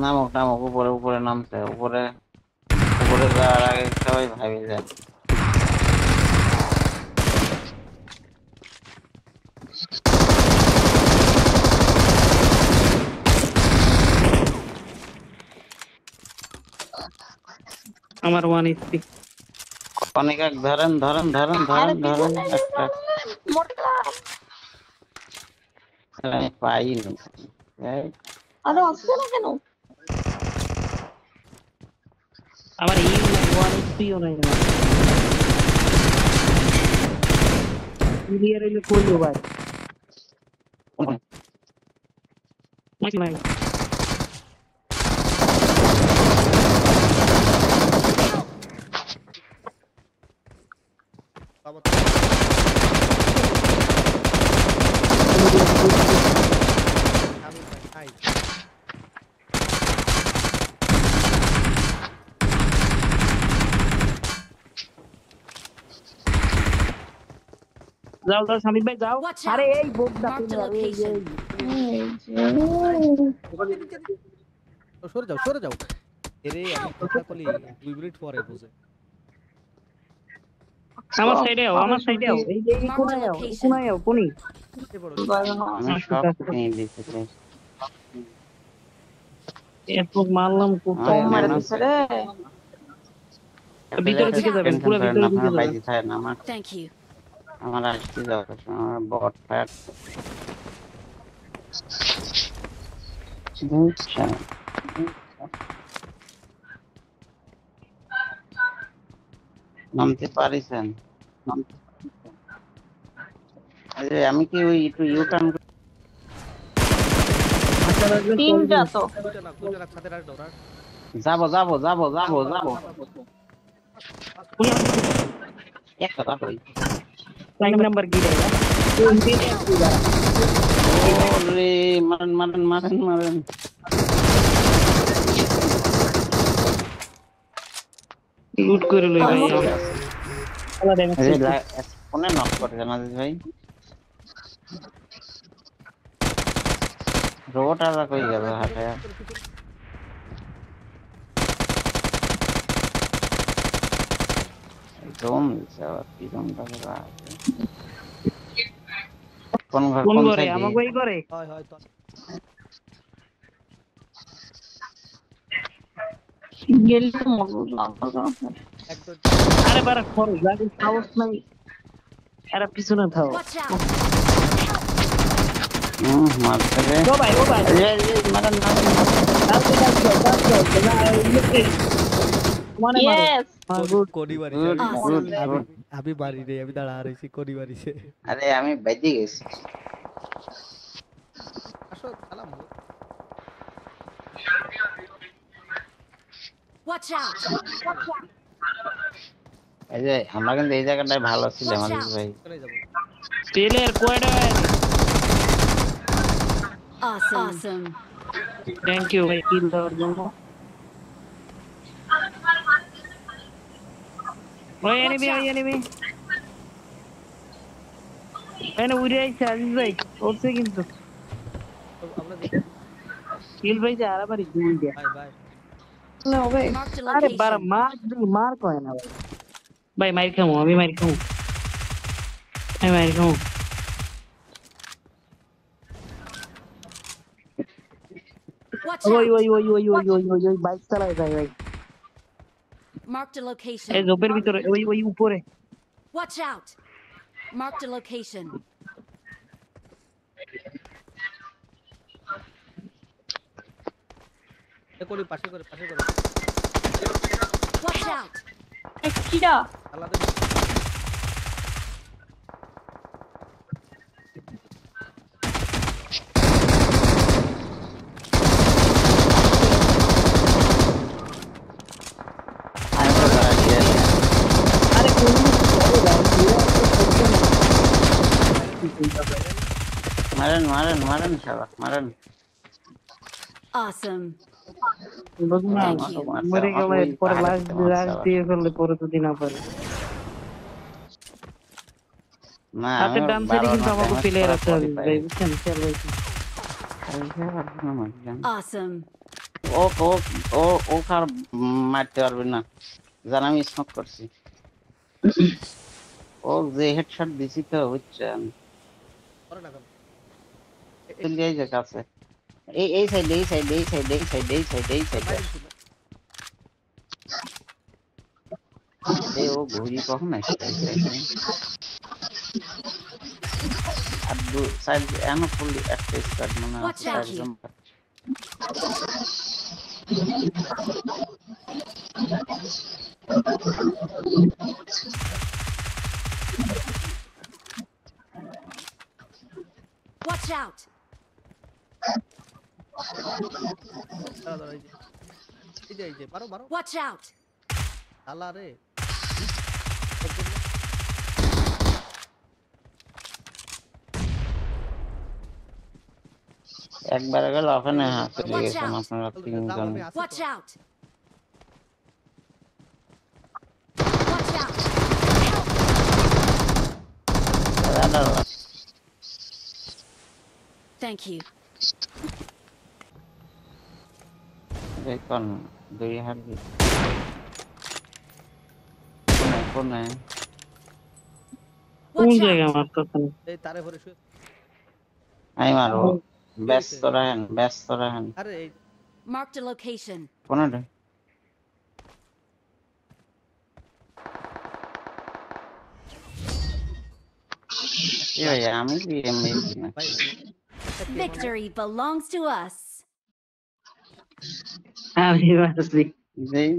নামক নামক উপরে উপরে নামছে উপরে উপরে যাওয়ার আগে সবাই ভাবি যায় আমার 1 HP অনেক এক ধরেন ধরেন ধরেন ধরেন ধরেন একটা আমি পাইনি আরে আসছে না কেন? আমার এই 1 HP ও নাই না ক্লিয়ার হইলে করলো ভাই নাই যাও যাও শামিম ভাই যাও আরে এই বোকটা সরে যাও এরে আমি কথা বলি 2 মিনিট পরে বুঝে আমার সাইডে আও এই যে কোনায় আও কোনি আমি সব নিয়ে দিতে চাই এত মারলাম কোথায় মারা দিছে রে ভিতরে দিকে যাবেন পুরো ভিতরে দিকে যাবেন বাইরে থাকে না আমার থ্যাংক ইউ আমার আসতে যাও আমার বট ফ্যাট আচ্ছা নামতে পারিছেন আরে আমি কি ওই একটু ইউটার্ন তিনটা তো যাবো একটা যাবো লাইন নাম্বার কি রে ওরে মারেন লুট করে লই ভাই আলা দেন ফোনে নক করে জানাজ ভাই রোবট আর কই গেল হাতে একদম কি রংটা করা কোন করে আমাকে কই করে হয় তো গেল তো মজা একদম আরে বারা খরচ লাগে সাহস নাই আরে পিছনে থাও মারতে রে ও ভাই মারেন ইয়েস কোডি বাড়ি আমি বাড়ি রে আমি দাঁড়া রইছি কোডি বাড়িছে আরে আমি বাইতে গেছি আসো সালাম ওয়াচ আউট এই যে আমরা কিন্তু এই জায়গাটায় ভালো ছিল আমাদের ভাই চলে যাব তেলের কোয়ডা awesome থ্যাংক ইউ ভাই কিল দেওয়ার জন্য ওই এনিমি এনে উড়ে আইছে আজিজ ভাই ওরছে কিন্তু আমরা কিল ভাই যা আরাবারি দুই দিয়া বাই না ভাই marked a আরে বার location মার কয় না ভাই মার খামু আমি মার খামু watch ওই out বাইক চালায় যায় ভাই marked a location এই জবের ভিতরে ওই উপরে watch out marked a location Cody পাশে করে watch out কিডা আলাদা আরে কোন মারেন মারেন মারেন শালা মারেন। Awesome. বুঝ না Thank you. মরে গেলে পরে লাশ দিয়ে ফেললে পরে যদি না পারে না হাতে ডান সাইডে কিন্তু আমাকে প্লেয়ার আছে ভাই বুঝছেন খেয়াল রাখবেন Awesome. ও ও ও ও কার মারতে পারবে না জান আমি স্মোক করছি ও যে হেডশট দিছি তো বুঝছেন করে না কেন? চলে যাই কাছে এই সাইডে এই সাইডে এই সাইডে এই সাইডে এই সাইডে এই সাইডে এই ও ঘুরি কখন আসছে আর দু সাইড এনো ফুল একটা স্কোয়াড মনে Watch হয় out. একদম Watch out. দাঁড়া, দাঁড়া, এই যে, মারো, মারো। Watch out. শালা রে। একবার গেল ওখানে চলে Watch গেছেন out. আপনারা তিনজন আমি আছি Watch তো। out. Watch out. Thank you. দেখুন দুই হাত কোনে কোন Watch জায়গায় out. মারতেছেন এই তারে ভরে শুয়ে। আমি মারবো ব্যস্ত রাখেন আরে এই Marked a location. কোনটা কি ভাই আমি কি এমনি না ভাই Victory belongs to us. আমি মারতেছি যেই